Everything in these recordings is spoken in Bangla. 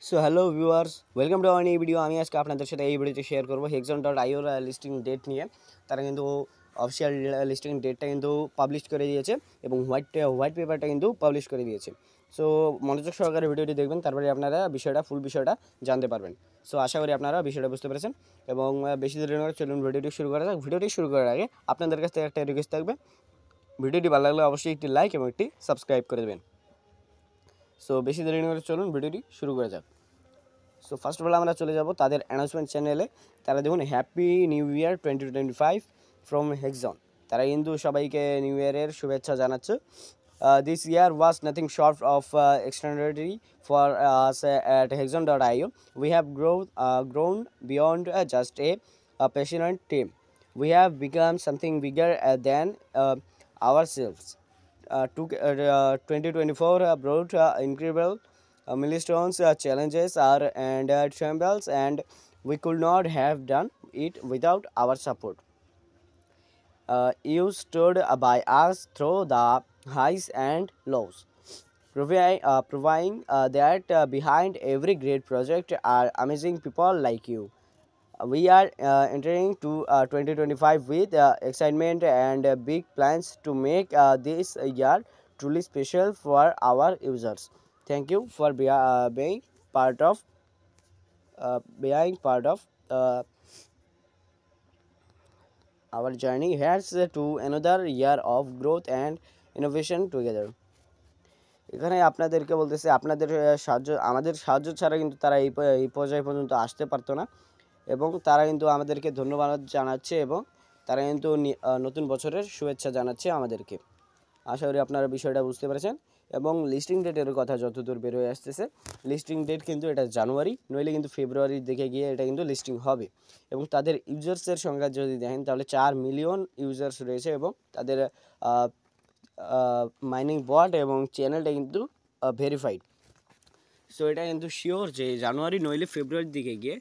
So hello viewers, welcome to our new video. আমি আজকে আপনাদের সাথে এই ভিডিওতে শেয়ার করবো Hexon.io লিস্টিং ডেট নিয়ে। তারা কিন্তু অফিসিয়াল লিস্টিং ডেটটা কিন্তু পাবলিশ করে দিয়েছে এবং হোয়াইট পেপারটা কিন্তু পাবলিশ করে দিয়েছে। সো মনোযোগ সহকারে ভিডিওটি দেখবেন, তারপরে আপনারা ফুল বিষয়টা জানতে পারবেন। সো আশা করি আপনারা বিষয়টা বুঝতে পেরেছেন এবং বেশি দেরি নয়, চলুন ভিডিওটি শুরু করা যাক। ভিডিওটি শুরু করার আগে আপনাদের কাছ থেকে একটা রিকোয়েস্ট থাকবে, ভিডিওটি ভালো লাগলে অবশ্যই একটি লাইক এবং একটি সাবস্ক্রাইব করে দেবেন। সো বেশি দেরি নয়, চলুন ভিডিওটি শুরু করা যাক। সো ফার্স্ট অফ অল আমরা চলে যাব তাদের অ্যানাউন্সমেন্ট চ্যানেলে। তারা দেখুন হ্যাপি নিউ ইয়ার 2025 ফ্রম হেক্সন। তারা কিন্তু সবাইকে নিউ ইয়ারের শুভেচ্ছা জানাচ্ছে। This year was nothing short of extraordinary for us at Hexon.io. We have grown beyond just a passionate team. We have become something bigger than ourselves. 2024 brought incredible milestones, challenges, and trembles, and we could not have done it without our support. You stood by us through the highs and lows, proving that behind every great project are amazing people like you. We are entering to 2025 with excitement and big plans to make this year truly special for our users. Thank you for being part of uh, our journey. Here's to another year of growth and innovation together. এখানে আপনাদেরকে বলতেছে আপনাদের আমাদের সাহায্য ছাড়া কিন্তু তারা এই পর্যায় পর্যন্ত আসতে পারতো না এবং তারা কিন্তু আমাদেরকে ধন্যবাদ জানাচ্ছে এবং তারা কিন্তু নতুন বছরের শুভেচ্ছা জানাচ্ছে আমাদেরকে। আশা করি আপনারা বিষয়টা বুঝতে পেরেছেন এবং লিস্টিং ডেটের কথা যতদূর বের হয়ে আসতেছে, লিস্টিং ডেট কিন্তু এটা জানুয়ারি, নইলে কিন্তু ফেব্রুয়ারির দিকে গিয়ে এটা কিন্তু লিস্টিং হবে। এবং তাদের ইউজার্সের সংখ্যা যদি দেখেন তাহলে 4 মিলিয়ন ইউজার্স রয়েছে এবং তাদের মাইনিং বট এবং চ্যানেলটা কিন্তু ভেরিফাইড। সো এটা কিন্তু শিওর যে জানুয়ারি নইলে ফেব্রুয়ারির দিকে গিয়ে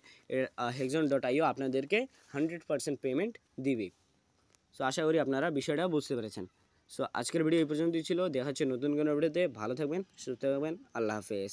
Hexon.io আপনাদেরকে 100% পেমেন্ট দিবে। সো আশা করি আপনারা বিষয়টা বুঝতে পেরেছেন। সো আজকের ভিডিও এই পর্যন্তই ছিল। দেখা হচ্ছে নতুন কোনো ভিডিওতে। ভালো থাকবেন, সুস্থ থাকবেন। আল্লাহ হাফেজ।